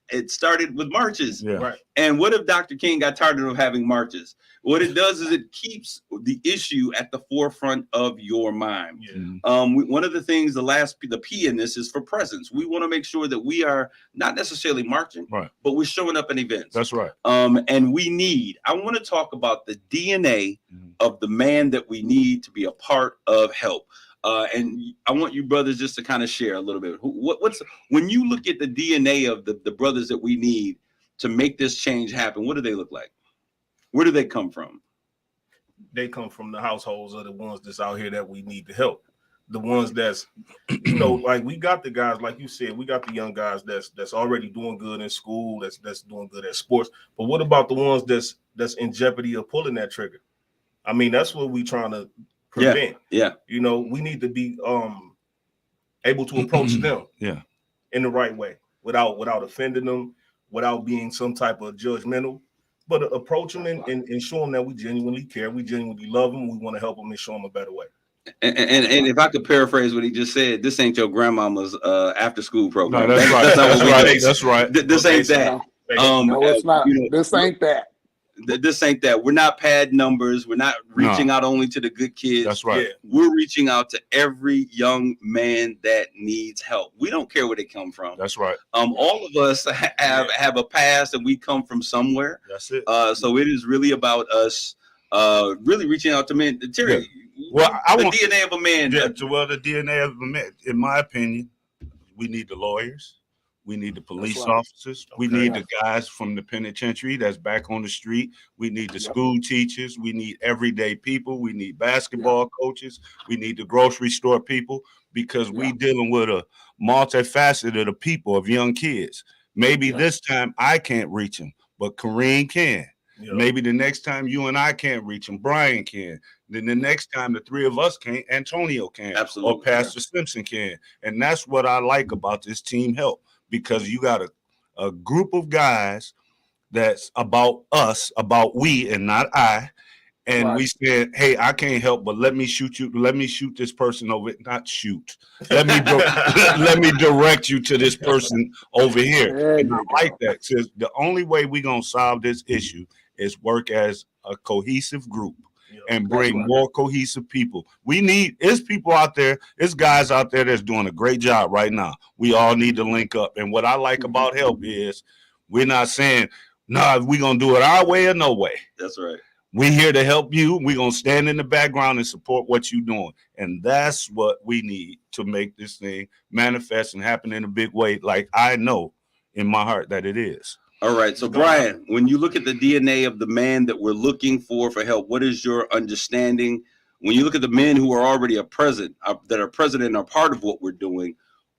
it started with marches. Yeah. Right. And what if Dr. King got tired of having marches? What it does is it keeps the issue at the forefront of your mind. Yeah. One of the things, the P in this is for presence. We want to make sure that we are not necessarily marching, but we're showing up in events. That's right. And I want to talk about the DNA of the man that we need to be a part of help. And I want you brothers just to kind of share a little bit. What's when you look at the DNA of the brothers that we need to make this change happen, what do they look like? Where do they come from? They come from the households of the ones that's out here that we need to help. the ones that's, you know, like we got the guys, like you said, we got the young guys that's already doing good in school, that's doing good at sports. But what about the ones that's in jeopardy of pulling that trigger? I mean, that's what we trying to prevent. Yeah. You know, we need to be able to approach them in the right way without offending them, without being some type of judgmental, but approach them and show them that we genuinely care, we genuinely love them, we want to help them and show them a better way. And if I could paraphrase what he just said, this ain't your grandmama's after school program. No, that's right. That's right. This ain't that. No, it's not. You know, this ain't that. This ain't that. We're not pad numbers. We're not reaching out only to the good kids. That's right. Yeah. We're reaching out to every young man that needs help. We don't care where they come from. That's right. All of us have a past and we come from somewhere. That's it. So it is really about us really reaching out to men. Terry, well, the DNA of a man. Well, the DNA of a man, in my opinion, we need the lawyers. We need the police officers. We need the guys from the penitentiary that's back on the street. We need the school teachers. We need everyday people. We need basketball coaches. We need the grocery store people, because we dealing with a multifaceted of people, of young kids. Maybe this time I can't reach them, but Kareem can. Maybe the next time you and I can't reach him, Brian can. Then the next time the three of us can't, Antonio can. Absolutely. Or Pastor Simpson can. And that's what I like about this team help. Because you got a group of guys that's about us, about we and not I. And we said, hey, I can't help, but let me shoot you. Let me shoot this person over. Not shoot. Let me let me direct you to this person over here. And I like that. Says the only way we're going to solve this issue is work as a cohesive group. And bring more cohesive people. It's people out there, it's guys out there that's doing a great job right now. We all need to link up. And what I like about help is we're not saying, nah, we're going to do it our way or no way. That's right. We're here to help you. We're going to stand in the background and support what you're doing. And that's what we need to make this thing manifest and happen in a big way, like I know in my heart that it is. All right. So, Brian, when you look at the DNA of the man that we're looking for help, what is your understanding? When you look at the men who are already present and are part of what we're doing,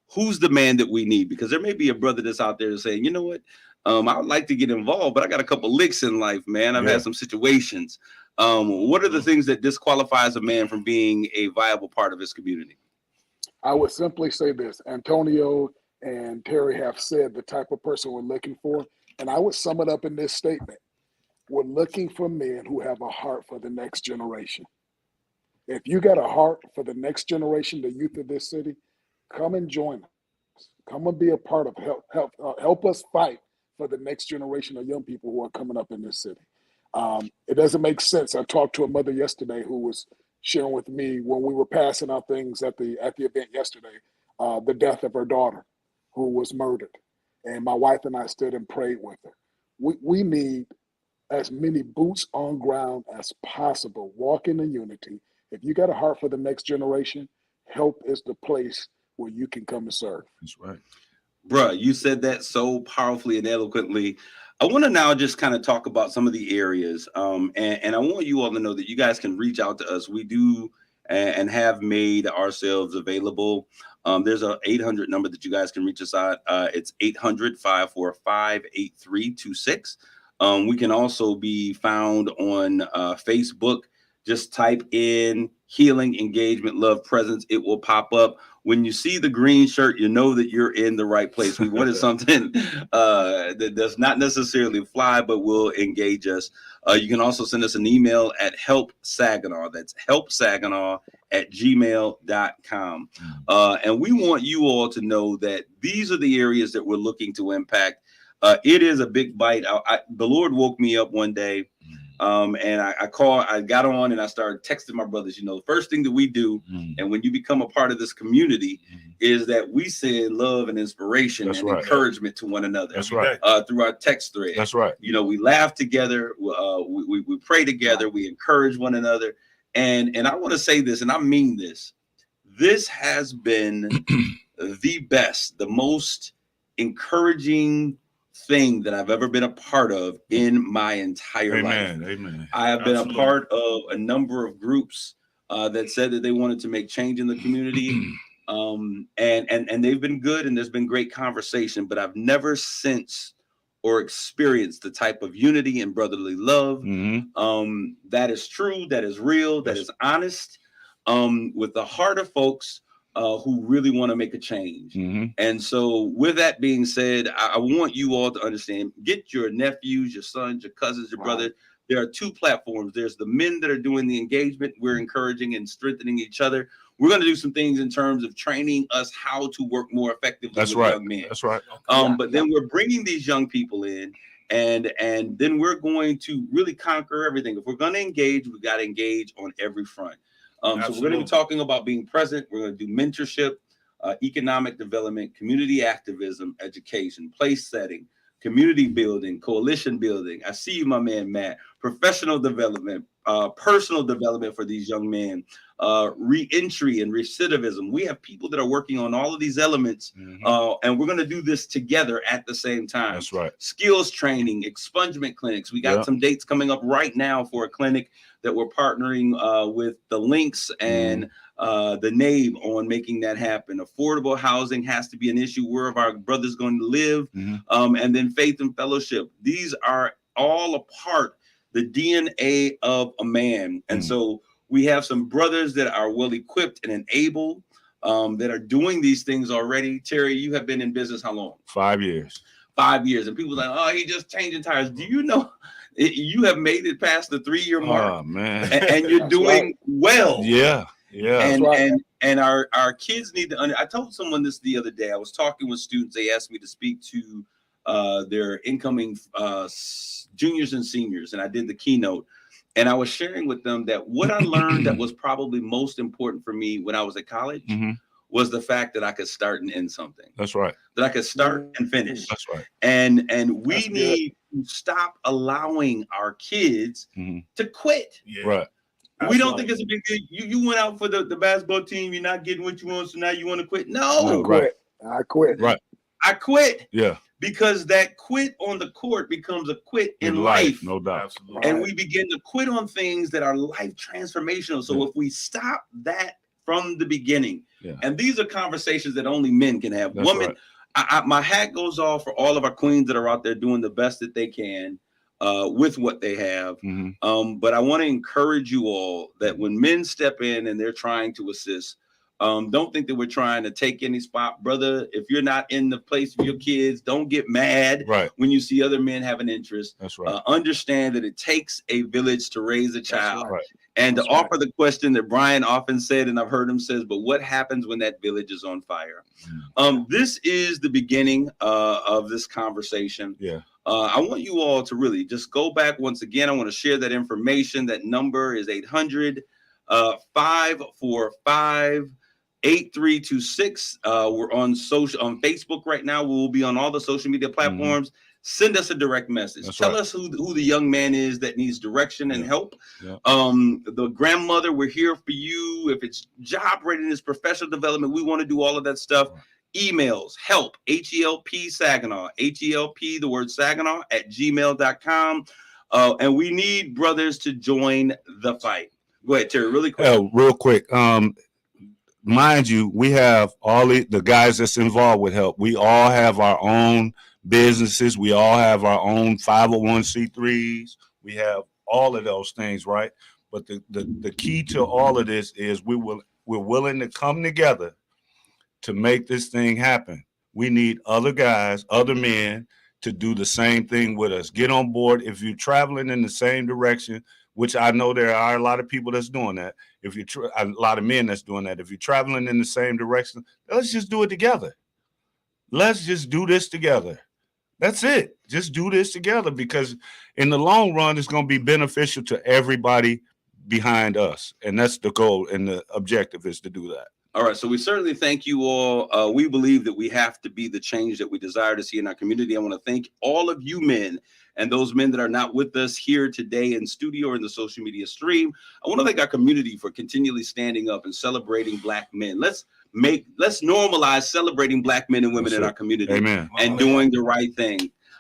who's the man that we need? Because there may be a brother that's out there saying, you know what, I would like to get involved, but I got a couple licks in life, man. I've had some situations. What are the things that disqualifies a man from being a viable part of his community? I would simply say this. Antonio and Terry have said the type of person we're looking for. And I would sum it up in this statement. We're looking for men who have a heart for the next generation. If you got a heart for the next generation, the youth of this city, come and join us. Come and be a part of help us fight for the next generation of young people who are coming up in this city. It doesn't make sense. I talked to a mother yesterday who was sharing with me when we were passing out things at the event yesterday, the death of her daughter who was murdered. And my wife and I stood and prayed with her. We need as many boots on ground as possible, walking in unity. If you got a heart for the next generation, help is the place where you can come and serve. That's right. Bruh, you said that so powerfully and eloquently. I want to now just kind of talk about some of the areas. And I want you all to know that you guys can reach out to us. We do and have made ourselves available. There's an 800 number that you guys can reach us at. It's 800-545-8326. We can also be found on Facebook. Just type in Healing, Engagement, Love, Presence. It will pop up. When you see the green shirt, you know that you're in the right place. We wanted something that does not necessarily fly, but will engage us. You can also send us an email at helpsaginaw. That's helpsaginaw@gmail.com. And we want you all to know that these are the areas that we're looking to impact. It is a big bite. The Lord woke me up one day. And I got on and I started texting my brothers. You know, the first thing that we do, and when you become a part of this community, is that we send love and inspiration encouragement to one another. That's right. Through our text thread. That's right. You know, we laugh together, we pray together, we encourage one another. And I want to say this, and I mean this. This has been the best, the most encouraging thing that I've ever been a part of in my entire life. Amen. I have been a part of a number of groups that said that they wanted to make change in the community. And they've been good, and there's been great conversation, but I've never sensed or experienced the type of unity and brotherly love that is true, that is real, that is honest, with the heart of folks who really want to make a change. And so with that being said, I want you all to understand, get your nephews, your sons, your cousins, your brothers. There are two platforms. There's the men that are doing the engagement. We're encouraging and strengthening each other. We're going to do some things in terms of training us how to work more effectively with young men. That's right. But then we're bringing these young people in, and then we're going to really conquer everything. If we're going to engage, we got to engage on every front. So we're going to be talking about being present. We're going to do mentorship, economic development, community activism, education, place setting, community building, coalition building. I see you, my man, Matt. Professional development, personal development for these young men, re-entry and recidivism. We have people that are working on all of these elements, and we're going to do this together at the same time. That's right. Skills training, expungement clinics. We got some dates coming up right now for a clinic that we're partnering with the Links and the NABE on making that happen. Affordable housing has to be an issue. Where are our brothers going to live? And then faith and fellowship. These are all a part, the DNA of a man. And so we have some brothers that are well equipped and enabled, that are doing these things already. Terry, you have been in business how long? 5 years. 5 years. And people are like, oh, he just changing tires. Do you know you have made it past the 3-year mark? Oh, man. And you're doing well. Yeah. And our kids need to I told someone this the other day. I was talking with students. They asked me to speak to their incoming juniors and seniors, and I did the keynote. And I was sharing with them that what I learned that was probably most important for me when I was at college was the fact that I could start and end something. That's right. That I could start and finish. That's right. And we need to stop allowing our kids to quit. Right. We don't think it's a big deal. You went out for the basketball team. You're not getting what you want, so now you want to quit. No. I quit. Right. I quit. Yeah. Because that quit on the court becomes a quit in life. No doubt. Absolutely. And we begin to quit on things that are life transformational. So if we stop that from the beginning, and these are conversations that only men can have. That's Women, my hat goes off for all of our queens that are out there doing the best that they can with what they have. But I want to encourage you all that when men step in and they're trying to assist, don't think that we're trying to take any spot, brother. If you're not in the place of your kids, don't get mad when you see other men have an interest. That's right. Understand that it takes a village to raise a child. Right. And to offer the question that Brian often said, and I've heard him says, but what happens when that village is on fire? This is the beginning of this conversation. Yeah. I want you all to really just go back once again. I want to share that information. That number is 800-545 8326. We're on Facebook right now. We will be on all the social media platforms. Send us a direct message. Tell us who the young man is that needs direction and help. The grandmother, we're here for you. If it's job readiness, professional development, we want to do all of that stuff. Emails, help, HELP Saginaw, HELP, the word Saginaw, @gmail.com. And we need brothers to join the fight. Go ahead, Terry, really quick. Real quick. Mind you, we have all the guys that's involved with help. We all have our own businesses. We all have our own 501c3s. We have all of those things, right? But the key to all of this is we're willing to come together to make this thing happen. We need other guys, other men to do the same thing with us. Get on board. If you're traveling in the same direction, which I know there are a lot of people that's doing that. If you're a lot of men that's doing that. If you're traveling in the same direction, let's just do it together. Let's just do this together. That's it. Just do this together, because in the long run, it's going to be beneficial to everybody behind us. And that's the goal, and the objective is to do that. All right. So we certainly thank you all. We believe that we have to be the change that we desire to see in our community. I want to thank all of you men and those men that are not with us here today in studio or in the social media stream. I want to thank our community for continually standing up and celebrating Black men. Let's normalize celebrating Black men and women in our community. Amen. And doing the right thing.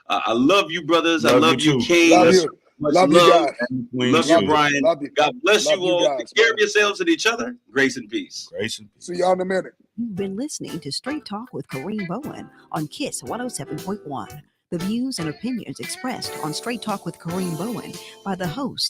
I love you, brothers. I love you, too. Kings. Love you. Much Love you guys. Love you, Brian. Love you. God bless Love you you all. guys, Take care man. of yourselves and each other. Grace and peace. Grace and peace. See y'all in a minute. You've been listening to Straight Talk with Kareem Bowen on KISS 107.1. The views and opinions expressed on Straight Talk with Kareem Bowen by the host